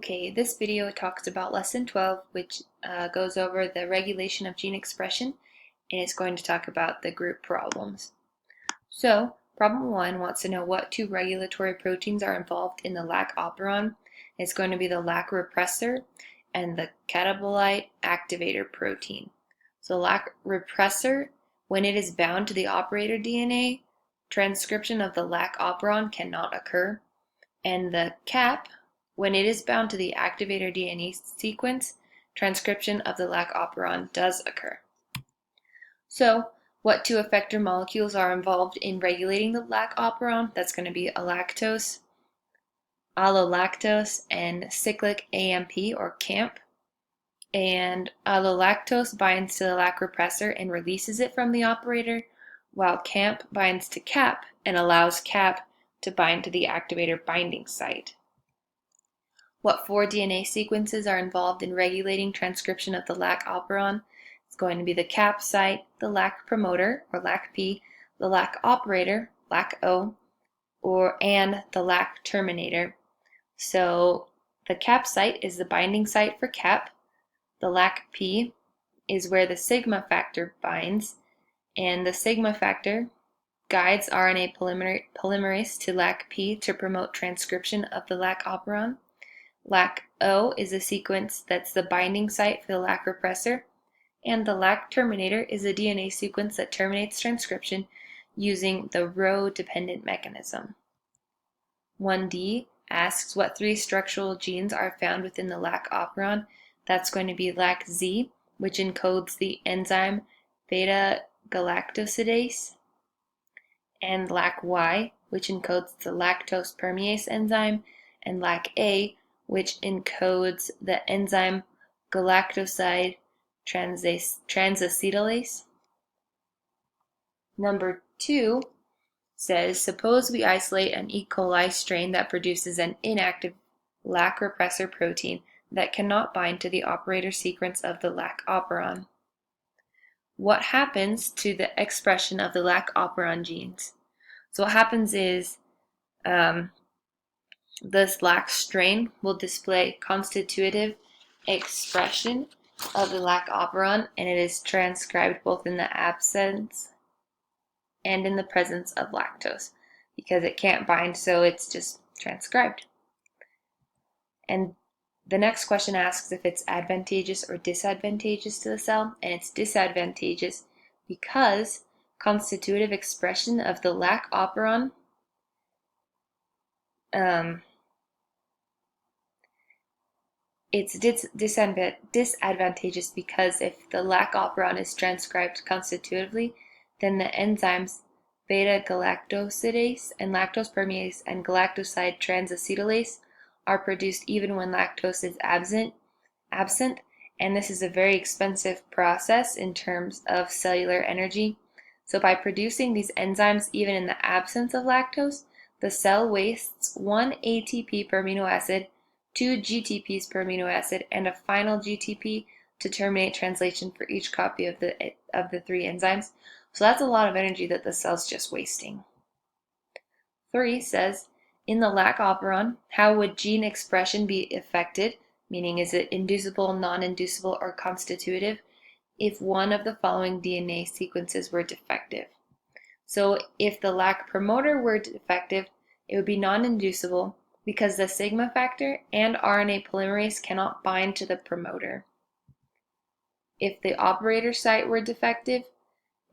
Okay, this video talks about Lesson 12, which goes over the regulation of gene expression, and it's going to talk about the group problems. So, problem 1 wants to know what two regulatory proteins are involved in the lac operon. It's going to be the lac repressor and the catabolite activator protein. So lac repressor, when it is bound to the operator DNA, transcription of the lac operon cannot occur. And the cap, when it is bound to the activator DNA sequence, transcription of the lac operon does occur. So, what two effector molecules are involved in regulating the lac operon? That's going to be alactose, allolactose, and cyclic AMP or CAMP. And allolactose binds to the lac repressor and releases it from the operator, while CAMP binds to CAP and allows CAP to bind to the activator binding site. What four DNA sequences are involved in regulating transcription of the lac operon? It's going to be the cap site, the lac promoter, or LAC-P, the lac operator, LAC-O, and the lac terminator. So the cap site is the binding site for cap. The LAC-P is where the sigma factor binds, and the sigma factor guides RNA polymerase to LAC-P to promote transcription of the lac operon. LAC-O is a sequence that's the binding site for the lac repressor, and the lac terminator is a DNA sequence that terminates transcription using the rho-dependent mechanism. 1D asks what three structural genes are found within the lac operon. That's going to be LAC-Z, which encodes the enzyme beta-galactosidase, and LAC-Y, which encodes the lactose permease enzyme, and LAC-A, which encodes the enzyme galactoside transacetylase. Number 2 says, suppose we isolate an E. coli strain that produces an inactive lac repressor protein that cannot bind to the operator sequence of the lac operon. What happens to the expression of the lac operon genes? So what happens is this lac strain will display constitutive expression of the lac operon, and it is transcribed both in the absence and in the presence of lactose because it can't bind, so it's just transcribed. And the next question asks if it's advantageous or disadvantageous to the cell, and it's disadvantageous because constitutive expression of the lac operon it's disadvantageous because if the lac operon is transcribed constitutively, then the enzymes beta-galactosidase and lactose permease and galactoside transacetylase are produced even when lactose is absent, and this is a very expensive process in terms of cellular energy. So by producing these enzymes even in the absence of lactose, the cell wastes 1 ATP per amino acid, 2 GTPs per amino acid, and a final GTP to terminate translation for each copy of the three enzymes. So that's a lot of energy that the cell's just wasting. 3 says, in the lac operon, how would gene expression be affected, meaning is it inducible, non-inducible, or constitutive, if one of the following DNA sequences were defective? So if the lac promoter were defective, it would be non-inducible because the sigma factor and RNA polymerase cannot bind to the promoter. If the operator site were defective,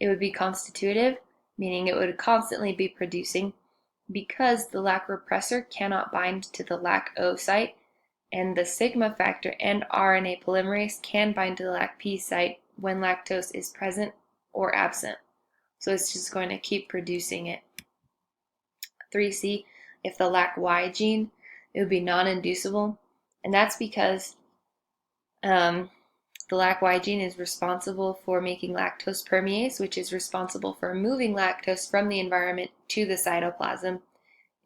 it would be constitutive, meaning it would constantly be producing because the lac repressor cannot bind to the LAC-O site, and the sigma factor and RNA polymerase can bind to the LAC-P site when lactose is present or absent. So it's just going to keep producing it. 3C, if the LAC-Y gene, it would be non-inducible, and that's because the LAC-Y gene is responsible for making lactose permease, which is responsible for moving lactose from the environment to the cytoplasm,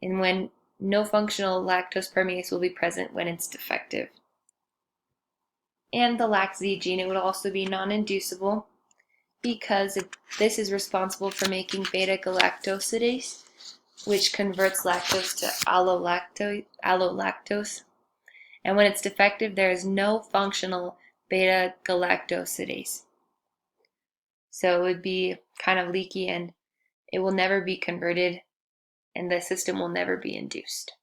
and when no functional lactose permease will be present when it's defective. And the LAC-Z gene, it would also be non-inducible because this is responsible for making beta-galactosidase, which converts lactose to allolactose, And when it's defective, there is no functional beta-galactosidase. So it would be kind of leaky and it will never be converted and the system will never be induced.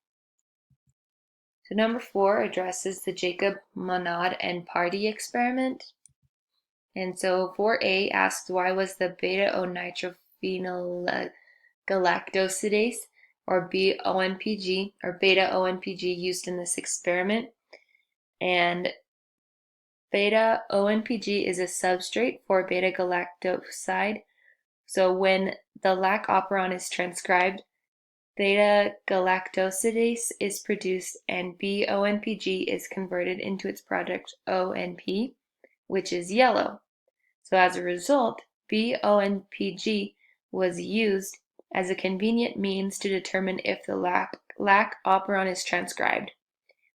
So number 4 addresses the Jacob, Monod, and Pardee experiment. And so 4A asks, why was the beta-O-nitrophenylgalactosidase, or BONPG, or beta-ONPG used in this experiment? And beta-ONPG is a substrate for beta-galactoside. So when the lac operon is transcribed, beta-galactosidase is produced and BONPG is converted into its product ONP, which is yellow. So as a result, BONPG was used as a convenient means to determine if the lac operon is transcribed.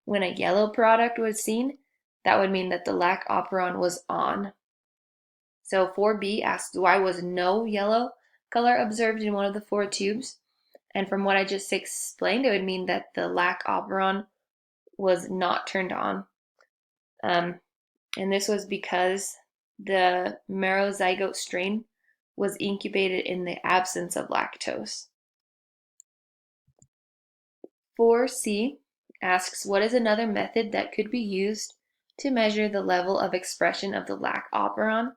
When a yellow product was seen, that would mean that the lac operon was on. So 4B asks, why was no yellow color observed in one of the 4 tubes? And from what I just explained, it would mean that the lac operon was not turned on. And this was because the merozygote strain was incubated in the absence of lactose. 4C asks, what is another method that could be used to measure the level of expression of the lac operon?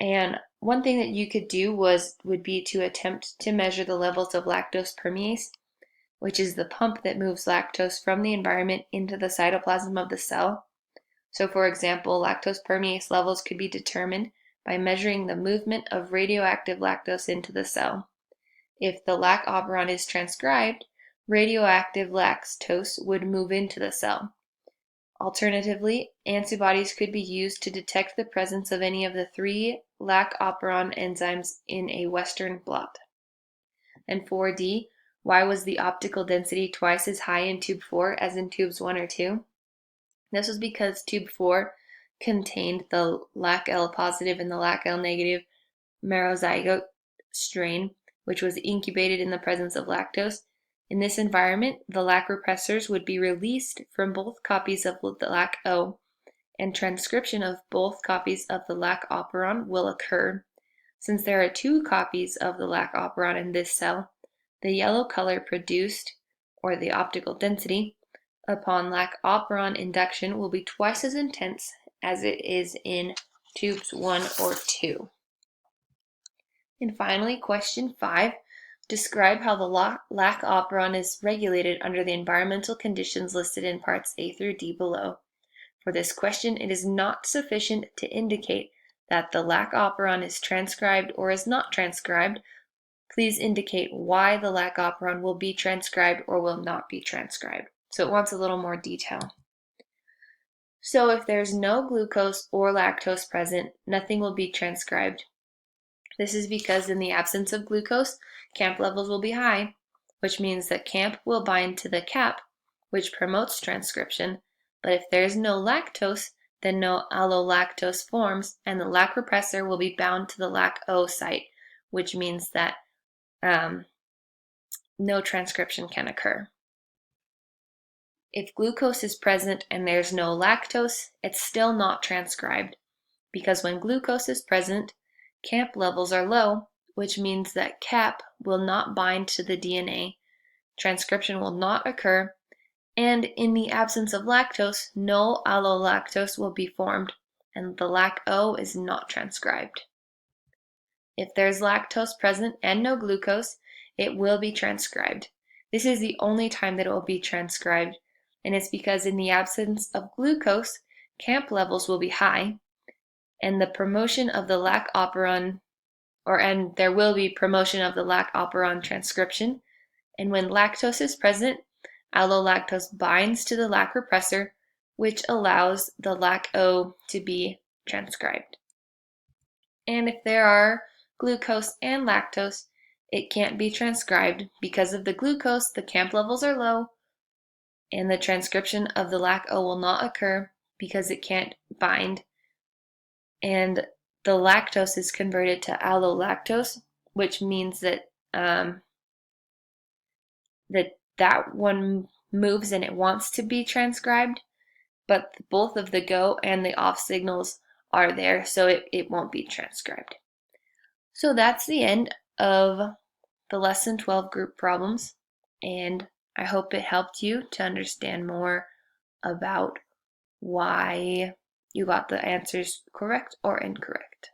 And one thing that you could do would be to attempt to measure the levels of lactose permease, which is the pump that moves lactose from the environment into the cytoplasm of the cell. So for example, lactose permease levels could be determined by measuring the movement of radioactive lactose into the cell. If the lac operon is transcribed, radioactive lactose would move into the cell. Alternatively, antibodies could be used to detect the presence of any of the 3 lac operon enzymes in a Western blot. And 4D, why was the optical density twice as high in tube 4 as in tubes 1 or 2? This was because tube 4 contained the LAC-L positive and the LAC-L negative merozygote strain, which was incubated in the presence of lactose. In this environment, the lac repressors would be released from both copies of the lac-O, and transcription of both copies of the lac operon will occur. Since there are 2 copies of the lac operon in this cell, the yellow color produced, or the optical density, upon lac operon induction will be twice as intense as it is in tubes 1 or 2. And finally, question 5. Describe how the lac operon is regulated under the environmental conditions listed in parts A through D below. For this question, it is not sufficient to indicate that the lac operon is transcribed or is not transcribed. Please indicate why the lac operon will be transcribed or will not be transcribed. So it wants a little more detail. So if there's no glucose or lactose present, nothing will be transcribed. This is because in the absence of glucose, CAMP levels will be high, which means that CAMP will bind to the CAP, which promotes transcription. But if there's no lactose, then no allolactose forms, and the lac repressor will be bound to the lac-O site, which means that no transcription can occur. If glucose is present and there's no lactose, it's still not transcribed, because when glucose is present, CAMP levels are low, which means that CAP will not bind to the DNA, transcription will not occur, and in the absence of lactose, no allolactose will be formed, and the lac-O is not transcribed. If there's lactose present and no glucose, it will be transcribed. This is the only time that it will be transcribed, and it's because in the absence of glucose, CAMP levels will be high, and the promotion of the lac operon, and there will be promotion of the lac operon transcription, and when lactose is present, allolactose binds to the lac repressor, which allows the lac-O to be transcribed. And if there are glucose and lactose, it can't be transcribed. Because of the glucose, the CAMP levels are low, and the transcription of the lac-O will not occur because it can't bind, and the lactose is converted to allolactose, which means that that one moves and it wants to be transcribed, but both of the go and the off signals are there, so it won't be transcribed. So that's the end of the Lesson 12 group problems, and I hope it helped you to understand more about why you got the answers correct or incorrect.